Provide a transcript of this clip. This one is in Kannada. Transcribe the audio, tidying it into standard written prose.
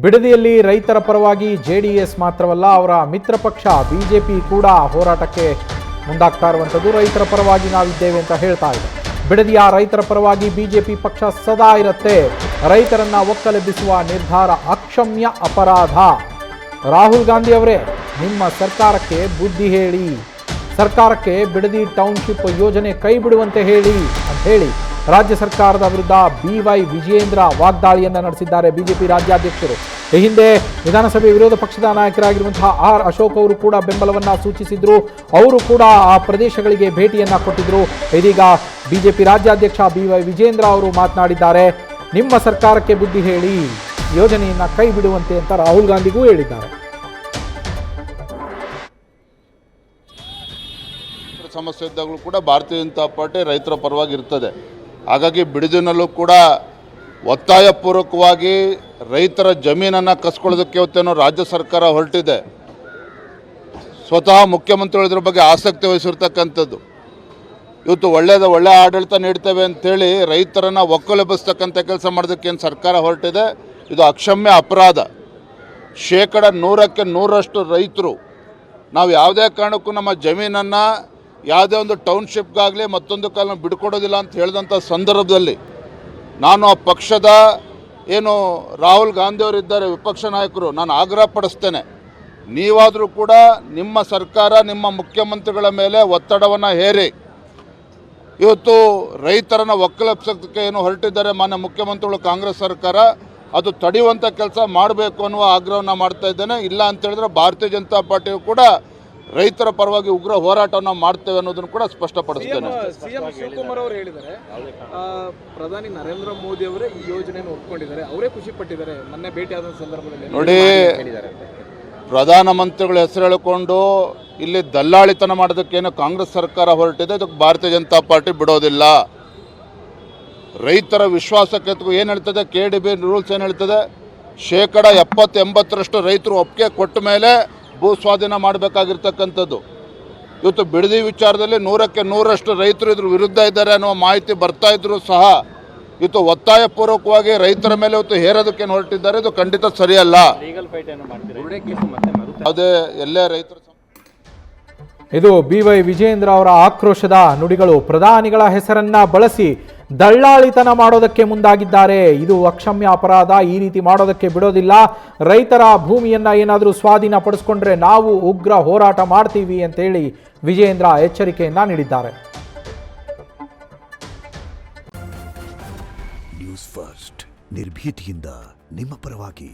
ಬಿಡದಿಯಲ್ಲಿ ರೈತರ ಪರವಾಗಿ ಜೆಡಿಎಸ್ ಮಾತ್ರವಲ್ಲ ಅವರ ಮಿತ್ರ ಪಕ್ಷ ಬಿಜೆಪಿ ಕೂಡ ಹೋರಾಟಕ್ಕೆ ಮುಂದಾಗ್ತಾ ಇರುವಂಥದ್ದು. ರೈತರ ಪರವಾಗಿ ನಾವಿದ್ದೇವೆ ಅಂತ ಹೇಳ್ತಾ ಇದೆ. ಬಿಡದಿಯ ರೈತರ ಪರವಾಗಿ ಬಿಜೆಪಿ ಪಕ್ಷ ಸದಾ ಇರುತ್ತೆ. ರೈತರನ್ನ ಒಕ್ಕಲೆಬ್ಬಿಸುವ ನಿರ್ಧಾರ ಅಕ್ಷಮ್ಯ ಅಪರಾಧ. ರಾಹುಲ್ ಗಾಂಧಿ ಅವರೇ, ನಿಮ್ಮ ಸರ್ಕಾರಕ್ಕೆ ಬುದ್ಧಿ ಹೇಳಿ, ಸರ್ಕಾರಕ್ಕೆ ಬಿಡದಿ ಟೌನ್ಶಿಪ್ ಯೋಜನೆ ಕೈ ಬಿಡುವಂತೆ ಹೇಳಿ ಅಂತ ಹೇಳಿ ರಾಜ್ಯ ಸರ್ಕಾರದ ವಿರುದ್ಧ BY ವಿಜಯೇಂದ್ರ ವಾಗ್ದಾಳಿಯನ್ನು ನಡೆಸಿದ್ದಾರೆ ಬಿಜೆಪಿ ರಾಜ್ಯಾಧ್ಯಕ್ಷರು. ಈ ಹಿಂದೆ ವಿಧಾನಸಭೆ ವಿರೋಧ ಪಕ್ಷದ ನಾಯಕರಾಗಿರುವಂತಹ R ಅಶೋಕ್ ಅವರು ಕೂಡ ಬೆಂಬಲವನ್ನು ಸೂಚಿಸಿದ್ರು. ಅವರು ಕೂಡ ಆ ಪ್ರದೇಶಗಳಿಗೆ ಭೇಟಿಯನ್ನ ಕೊಟ್ಟಿದ್ರು. ಇದೀಗ ಬಿಜೆಪಿ ರಾಜ್ಯಾಧ್ಯಕ್ಷ BY ವಿಜಯೇಂದ್ರ ಅವರು ಮಾತನಾಡಿದ್ದಾರೆ. ನಿಮ್ಮ ಸರ್ಕಾರಕ್ಕೆ ಬುದ್ಧಿ ಹೇಳಿ, ಯೋಜನೆಯನ್ನ ಕೈ ಬಿಡುವಂತೆ ಅಂತ ರಾಹುಲ್ ಗಾಂಧಿಗೂ ಹೇಳಿದ್ದಾರೆ. ಸಮಸ್ಯೆ ಇದ್ದಾಗಲೂ ಕೂಡ ಭಾರತೀಯ ಜನತಾ ಪಾರ್ಟಿ ರೈತರ ಪರವಾಗಿ ಇರ್ತದೆ. ಹಾಗಾಗಿ ಬಿಡದಿನಲ್ಲೂ ಕೂಡ ಒತ್ತಾಯಪೂರ್ವಕವಾಗಿ ರೈತರ ಜಮೀನನ್ನು ಕಸ್ಕೊಳ್ಳೋದಕ್ಕೆ ಇವತ್ತೇನೋ ರಾಜ್ಯ ಸರ್ಕಾರ ಹೊರಟಿದೆ. ಸ್ವತಃ ಮುಖ್ಯಮಂತ್ರಿಗಳು ಇದ್ರ ಬಗ್ಗೆ ಆಸಕ್ತಿ ವಹಿಸಿರ್ತಕ್ಕಂಥದ್ದು. ಇವತ್ತು ಒಳ್ಳೆ ಆಡಳಿತ ನೀಡ್ತೇವೆ ಅಂಥೇಳಿ ರೈತರನ್ನು ಒಕ್ಕಲೆಬ್ಬಿಸ್ತಕ್ಕಂಥ ಕೆಲಸ ಮಾಡೋದಕ್ಕೆ ಏನು ಸರ್ಕಾರ ಹೊರಟಿದೆ, ಇದು ಅಕ್ಷಮ್ಯ ಅಪರಾಧ. 100% ರೈತರು ನಾವು ಯಾವುದೇ ಕಾರಣಕ್ಕೂ ನಮ್ಮ ಜಮೀನನ್ನು ಯಾವುದೇ ಒಂದು ಟೌನ್ಶಿಪ್ಗಾಗಲಿ ಮತ್ತೊಂದು ಕಾಲ ಬಿಡ್ಕೊಡೋದಿಲ್ಲ ಅಂತ ಹೇಳಿದಂಥ ಸಂದರ್ಭದಲ್ಲಿ ನಾನು ಆ ಪಕ್ಷದ ಏನು ರಾಹುಲ್ ಗಾಂಧಿ ಅವರಿದ್ದಾರೆ ವಿಪಕ್ಷ ನಾಯಕರು, ನಾನು ಆಗ್ರಹ ಪಡಿಸ್ತೇನೆ, ನೀವಾದರೂ ಕೂಡ ನಿಮ್ಮ ಸರ್ಕಾರ ನಿಮ್ಮ ಮುಖ್ಯಮಂತ್ರಿಗಳ ಮೇಲೆ ಒತ್ತಡವನ್ನು ಹೇರಿ ಇವತ್ತು ರೈತರನ್ನು ಒಕ್ಕಲೆಬ್ಸೋದಕ್ಕೆ ಏನು ಹೊರಟಿದ್ದಾರೆ ಮಾನ್ಯ ಮುಖ್ಯಮಂತ್ರಿಗಳು ಕಾಂಗ್ರೆಸ್ ಸರ್ಕಾರ, ಅದು ತಡೆಯುವಂಥ ಕೆಲಸ ಮಾಡಬೇಕು ಅನ್ನುವ ಆಗ್ರಹವನ್ನು ಮಾಡ್ತಾ ಇದ್ದೇನೆ. ಇಲ್ಲ ಅಂತ ಹೇಳಿದ್ರೆ ಭಾರತೀಯ ಜನತಾ ಪಾರ್ಟಿಯು ಕೂಡ ರೈತರ ಪರವಾಗಿ ಉಗ್ರ ಹೋರಾಟವನ್ನು ಮಾಡ್ತೇವೆ ಅನ್ನೋದನ್ನು ಕೂಡ ಸ್ಪಷ್ಟಪಡಿಸ್ತೇನೆ. ಸಿಎಂ ಶಿವಕುಮಾರ್ ಅವರು ಹೇಳಿದ್ದಾರೆ, ಪ್ರಧಾನಿ ನರೇಂದ್ರ ಮೋದಿ ಅವರೇ ಈ ಯೋಜನೆಯನ್ನು ಒಪ್ಕೊಂಡಿದ್ದಾರೆ, ಅವರೇ ಖುಷಿ ಪಟ್ಟಿದ್ದಾರೆ ಮೊನ್ನೆ ಭೇಟಿಯಾದ ಸಂದರ್ಭದಲ್ಲಿ. ನೋಡಿ, ಪ್ರಧಾನಮಂತ್ರಿಗಳ ಹೆಸರು ಹೇಳಿಕೊಂಡು ಇಲ್ಲಿ ದಲ್ಲಾಳಿತನ ಮಾಡೋದಕ್ಕೇನು ಕಾಂಗ್ರೆಸ್ ಸರ್ಕಾರ ಹೊರಟಿದೆ, ಅದಕ್ಕೆ ಭಾರತೀಯ ಜನತಾ ಪಾರ್ಟಿ ಬಿಡೋದಿಲ್ಲ. ರೈತರ ವಿಶ್ವಾಸಕ್ಕೆ ಏನು ಹೇಳ್ತದೆ, KDB ರೂಲ್ಸ್ ಏನು ಹೇಳ್ತದೆ, 70-80% ರೈತರು ಒಪ್ಪಿಗೆ ಕೊಟ್ಟ ಮೇಲೆ ಭೂ ಸ್ವಾಧೀನ ಮಾಡಬೇಕಾಗಿರ್ತಕ್ಕಂಥದ್ದು. ಇವತ್ತು ಬಿಡದಿ ವಿಚಾರದಲ್ಲಿ 100% ರೈತರು ಇದ್ರ ವಿರುದ್ಧ ಇದ್ದಾರೆ ಅನ್ನುವ ಮಾಹಿತಿ ಬರ್ತಾ ಇದ್ರು ಸಹ ಇವತ್ತು ಒತ್ತಾಯಪೂರ್ವಕವಾಗಿ ರೈತರ ಮೇಲೆ ಇವತ್ತು ಹೇರೋದಕ್ಕೇನು ಹೊರಟಿದ್ದಾರೆ, ಇದು ಖಂಡಿತ ಸರಿಯಲ್ಲ. ಅದೇ ಎಲ್ಲೇ ರೈತರು. ಇದು BY ವಿಜಯೇಂದ್ರ ಅವರ ಆಕ್ರೋಶದ ನುಡಿಗಳು. ಪ್ರಧಾನಿಗಳ ಹೆಸರನ್ನ ಬಳಸಿ ದಳ್ಳಾಳಿತನ ಮಾಡೋದಕ್ಕೆ ಮುಂದಾಗಿದ್ದಾರೆ. ಇದು ಅಕ್ಷಮ್ಯ ಅಪರಾಧ. ಈ ರೀತಿ ಮಾಡೋದಕ್ಕೆ ಬಿಡೋದಿಲ್ಲ. ರೈತರ ಭೂಮಿಯನ್ನ ಏನಾದರೂ ಸ್ವಾಧೀನ ಪಡಿಸ್ಕೊಂಡ್ರೆ ನಾವು ಉಗ್ರ ಹೋರಾಟ ಮಾಡ್ತೀವಿ ಅಂತೇಳಿ ವಿಜಯೇಂದ್ರ ಎಚ್ಚರಿಕೆಯನ್ನ ನೀಡಿದ್ದಾರೆ. ನ್ಯೂಸ್ ಫಸ್ಟ್, ನಿರ್ಭೀತಿಯಿಂದ ನಿಮ್ಮ ಪರವಾಗಿ.